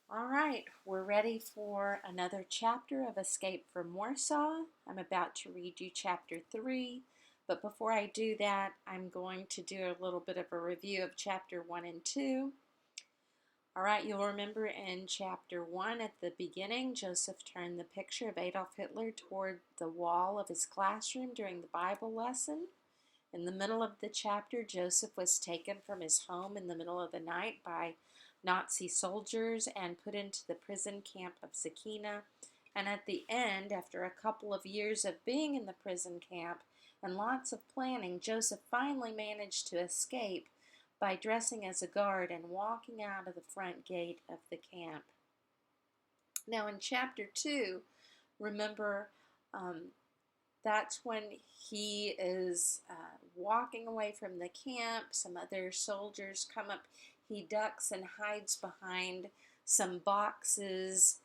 All right, we're ready for another chapter of Escape from Warsaw. I'm about to read you chapter 3, but before I do that, I'm going to do a little bit of a review of chapter 1 and 2. All right, you'll remember in chapter 1 at the beginning, Joseph turned the picture of Adolf Hitler toward the wall of his classroom during the Bible lesson. In the middle of the chapter, Joseph was taken from his home in the middle of the night by Nazi soldiers and put into the prison camp of Sakina. And at the end, after a couple of years of being in the prison camp and lots of planning, Joseph finally managed to escape by dressing as a guard and walking out of the front gate of the camp. Now, in chapter 2, remember, um, that's when he is walking away from the camp. Some other soldiers come up. He ducks and hides behind some boxes.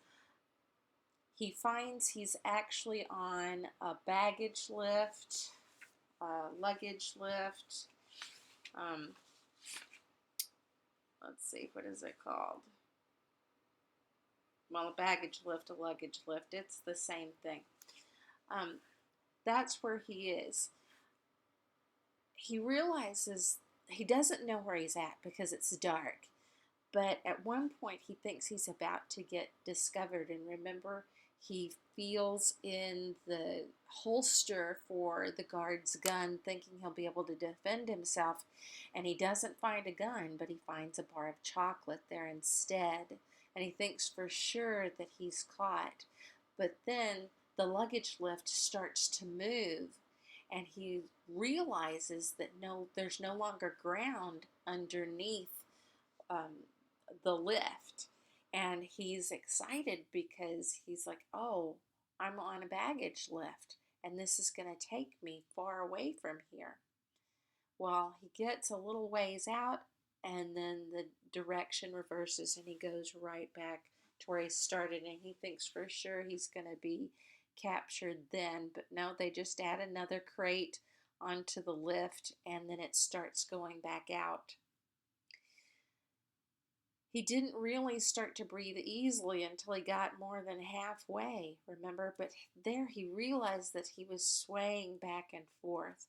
He finds he's actually on a baggage lift, luggage lift. Um, let's see, what is it called? Well, a baggage lift, a luggage lift. It's the same thing. Um, that's where he is. He realizes he doesn't know where he's at because it's dark. But at one point, he thinks he's about to get discovered. And remember, he feels in the holster for the guard's gun, thinking he'll be able to defend himself. And he doesn't find a gun, but he finds a bar of chocolate there instead. And he thinks for sure that he's caught. But then the luggage lift starts to move. And he realizes that there's no longer ground underneath um, the lift. And he's excited because he's like, oh, I'm on a baggage lift and this is going to take me far away from here. Well, he gets a little ways out and then the direction reverses and he goes right back to where he started, and he thinks for sure he's going to be captured then. But no, they just add another crate onto the lift and then it starts going back out. He didn't really start to breathe easily until he got more than halfway, remember? But there he realized that he was swaying back and forth.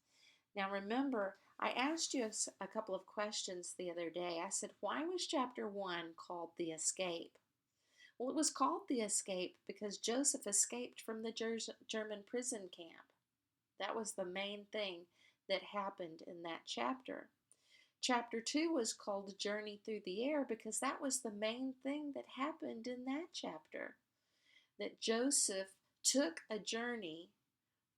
Now remember, I asked you a couple of questions the other day. I said, why was chapter 1 called The Escape? Well, it was called The Escape because Joseph escaped from the German prison camp. That was the main thing that happened in that chapter. Chapter 2 was called Journey Through the Air because that was the main thing that happened in that chapter. That Joseph took a journey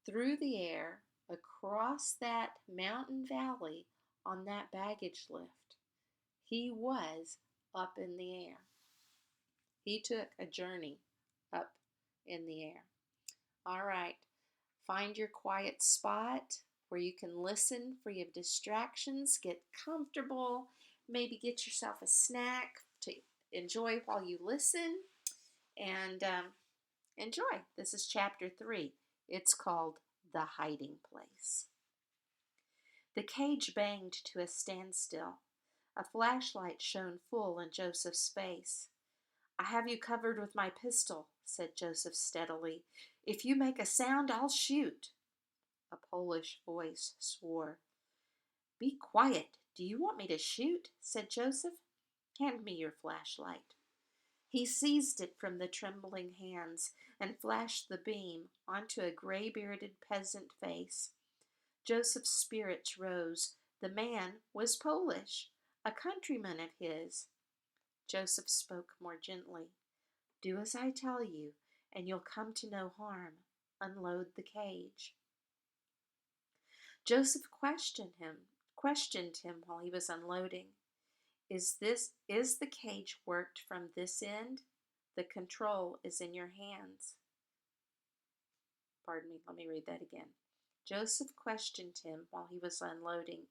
through the air across that mountain valley on that baggage lift. He was up in the air. He took a journey up in the air. All right, find your quiet spot where you can listen free of distractions. Get comfortable. Maybe get yourself a snack to enjoy while you listen. And enjoy. This is chapter 3. It's called The Hiding Place. The cage banged to a standstill. A flashlight shone full in Joseph's face. I have you covered with my pistol, said Joseph steadily. If you make a sound, I'll shoot. A Polish voice swore. Be quiet. Do you want me to shoot? Said Joseph. Hand me your flashlight. He seized it from the trembling hands and flashed the beam onto a gray-bearded peasant face. Joseph's spirits rose. The man was Polish, a countryman of his. Joseph spoke more gently. Do as I tell you, and you'll come to no harm. Unload the cage. Joseph questioned him while he was unloading. Is the cage worked from this end? The control is in your hands. Pardon me, let me read that again. Joseph questioned him while he was unloading.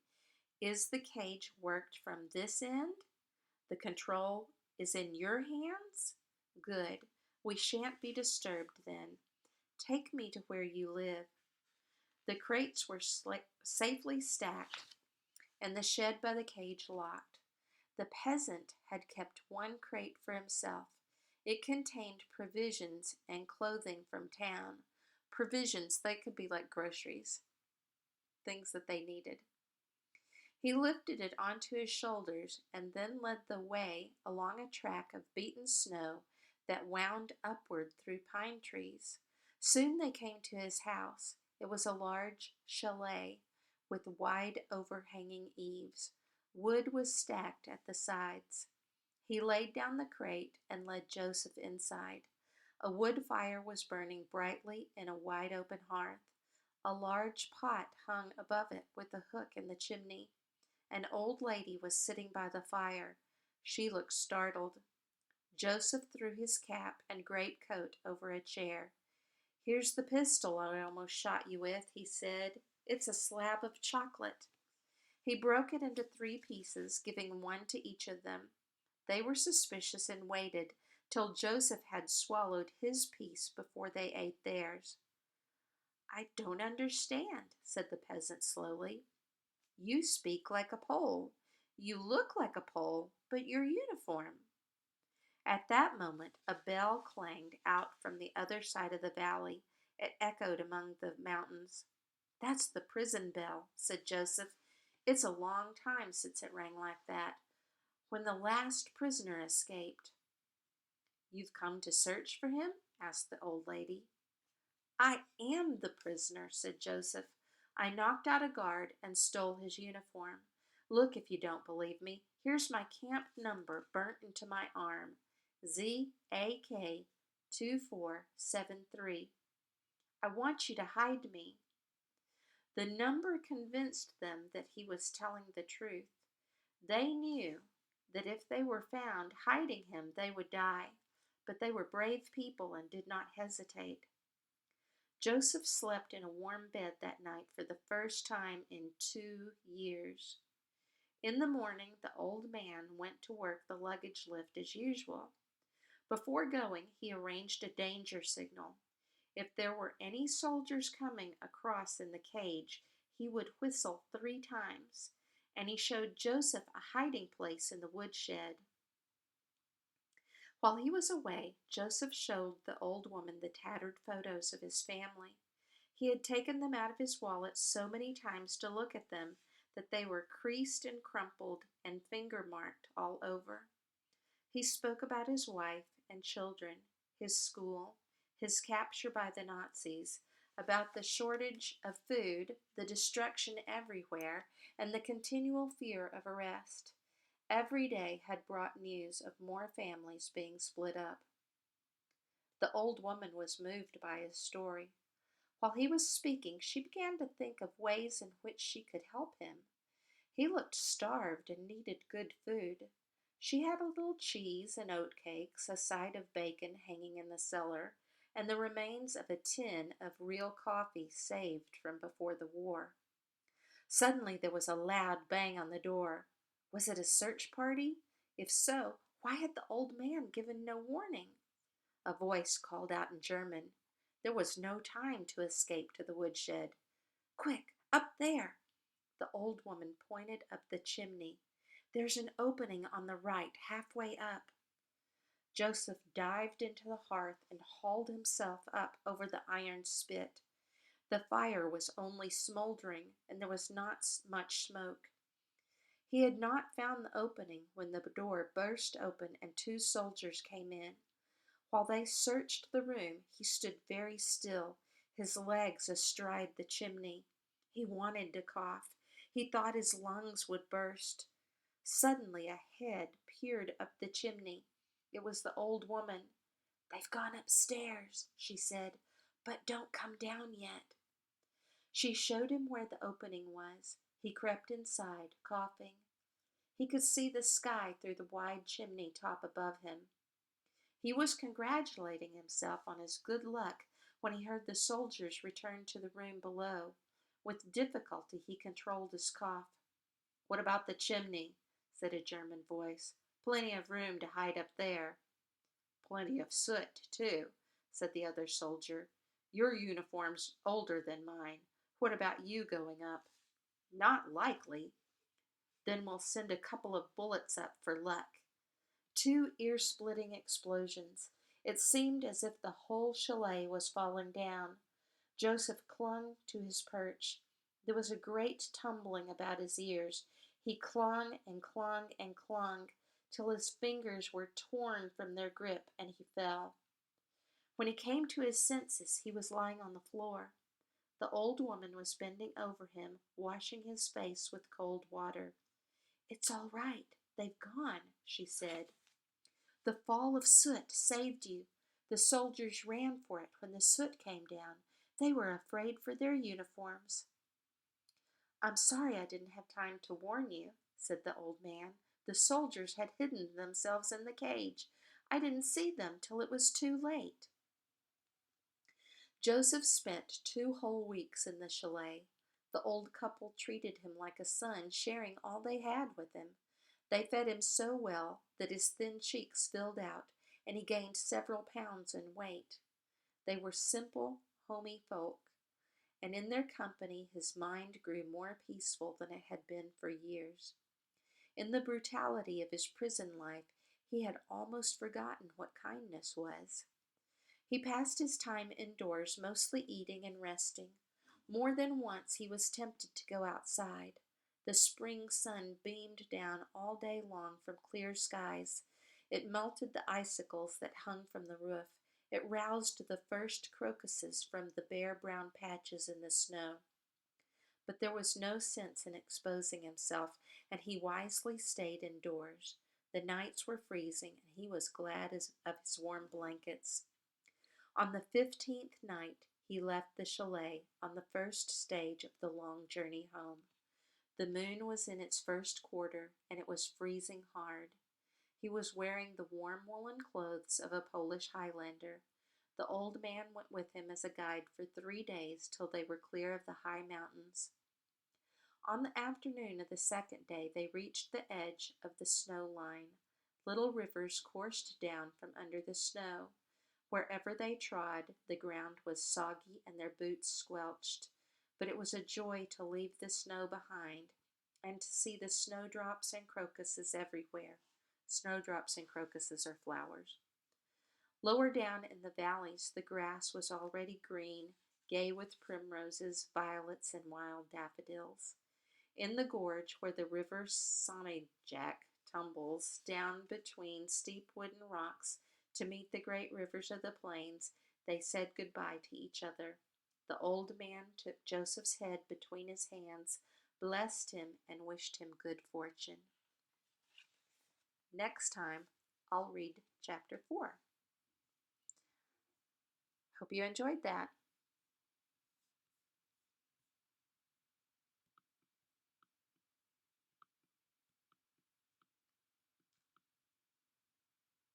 Is the cage worked from this end? The control is in your hands? Good. We shan't be disturbed then. Take me to where you live. The crates were safely stacked and the shed by the cage locked. The peasant had kept one crate for himself. It contained provisions and clothing from town. Provisions, they could be like groceries, things that they needed. He lifted it onto his shoulders and then led the way along a track of beaten snow that wound upward through pine trees. Soon they came to his house. It was a large chalet with wide overhanging eaves. Wood was stacked at the sides. He laid down the crate and led Joseph inside. A wood fire was burning brightly in a wide open hearth. A large pot hung above it with a hook in the chimney. An old lady was sitting by the fire. She looked startled. Joseph threw his cap and greatcoat over a chair. "Here's the pistol I almost shot you with," he said. "It's a slab of chocolate." He broke it into 3 pieces, giving one to each of them. They were suspicious and waited till Joseph had swallowed his piece before they ate theirs. "I don't understand," said the peasant slowly. "You speak like a Pole. You look like a Pole, but your uniform." At that moment, a bell clanged out from the other side of the valley. It echoed among the mountains. "That's the prison bell," said Joseph. "It's a long time since it rang like that, when the last prisoner escaped." "You've come to search for him?" asked the old lady. "I am the prisoner," said Joseph. "I knocked out a guard and stole his uniform. Look if you don't believe me. Here's my camp number burnt into my arm. ZAK 2473. I want you to hide me." The number convinced them that he was telling the truth. They knew that if they were found hiding him, they would die, but they were brave people and did not hesitate. Joseph slept in a warm bed that night for the first time in 2 years. In the morning, the old man went to work the luggage lift as usual. Before going, he arranged a danger signal. If there were any soldiers coming across in the cage, he would whistle 3 times, and he showed Joseph a hiding place in the woodshed. While he was away, Joseph showed the old woman the tattered photos of his family. He had taken them out of his wallet so many times to look at them that they were creased and crumpled and finger-marked all over. He spoke about his wife and children, his school, his capture by the Nazis, about the shortage of food, the destruction everywhere, and the continual fear of arrest. Every day had brought news of more families being split up. The old woman was moved by his story. While he was speaking, she began to think of ways in which she could help him. He looked starved and needed good food. She had a little cheese and oatcakes, a side of bacon hanging in the cellar, and the remains of a tin of real coffee saved from before the war. Suddenly there was a loud bang on the door. Was it a search party? If so, why had the old man given no warning? A voice called out in German. There was no time to escape to the woodshed. "Quick, up there!" The old woman pointed up the chimney. "There's an opening on the right, halfway up." Joseph dived into the hearth and hauled himself up over the iron spit. The fire was only smoldering, and there was not much smoke. He had not found the opening when the door burst open and 2 soldiers came in. While they searched the room, he stood very still, his legs astride the chimney. He wanted to cough. He thought his lungs would burst. Suddenly a head peered up the chimney. It was the old woman. "They've gone upstairs," she said, "but don't come down yet." She showed him where the opening was. He crept inside, coughing. He could see the sky through the wide chimney top above him. He was congratulating himself on his good luck when he heard the soldiers return to the room below. With difficulty he controlled his cough. "What about the chimney?" said a German voice. "Plenty of room to hide up there." "Plenty of soot, too," said the other soldier. "Your uniform's older than mine. What about you going up?" "Not likely." "Then we'll send a couple of bullets up for luck." Two ear-splitting explosions. It seemed as if the whole chalet was falling down. Joseph clung to his perch. There was a great tumbling about his ears. He clung and clung and clung till his fingers were torn from their grip and he fell. When he came to his senses, he was lying on the floor. The old woman was bending over him, washing his face with cold water. "It's all right. They've gone," she said. "The fall of soot saved you. The soldiers ran for it when the soot came down. They were afraid for their uniforms." "I'm sorry I didn't have time to warn you," said the old man. "The soldiers had hidden themselves in the cage. I didn't see them till it was too late." Joseph spent 2 whole weeks in the chalet. The old couple treated him like a son, sharing all they had with him. They fed him so well that his thin cheeks filled out, and he gained several pounds in weight. They were simple, homey folk, and in their company his mind grew more peaceful than it had been for years. In the brutality of his prison life, he had almost forgotten what kindness was. He passed his time indoors, mostly eating and resting. More than once he was tempted to go outside. The spring sun beamed down all day long from clear skies. It melted the icicles that hung from the roof. It roused the first crocuses from the bare brown patches in the snow. But there was no sense in exposing himself, and he wisely stayed indoors. The nights were freezing, and he was glad of his warm blankets. On the 15th night, he left the chalet on the first stage of the long journey home. The moon was in its first quarter, and it was freezing hard. He was wearing the warm woolen clothes of a Polish Highlander. The old man went with him as a guide for 3 days till they were clear of the high mountains. On the afternoon of the second day, they reached the edge of the snow line. Little rivers coursed down from under the snow. Wherever they trod, the ground was soggy and their boots squelched. But it was a joy to leave the snow behind and to see the snowdrops and crocuses everywhere. Snowdrops and crocuses are flowers. Lower down in the valleys, the grass was already green, gay with primroses, violets, and wild daffodils. In the gorge, where the river Sonnejack tumbles down between steep wooden rocks to meet the great rivers of the plains, they said goodbye to each other. The old man took Joseph's head between his hands, blessed him, and wished him good fortune. Next time, I'll read chapter 4. Hope you enjoyed that.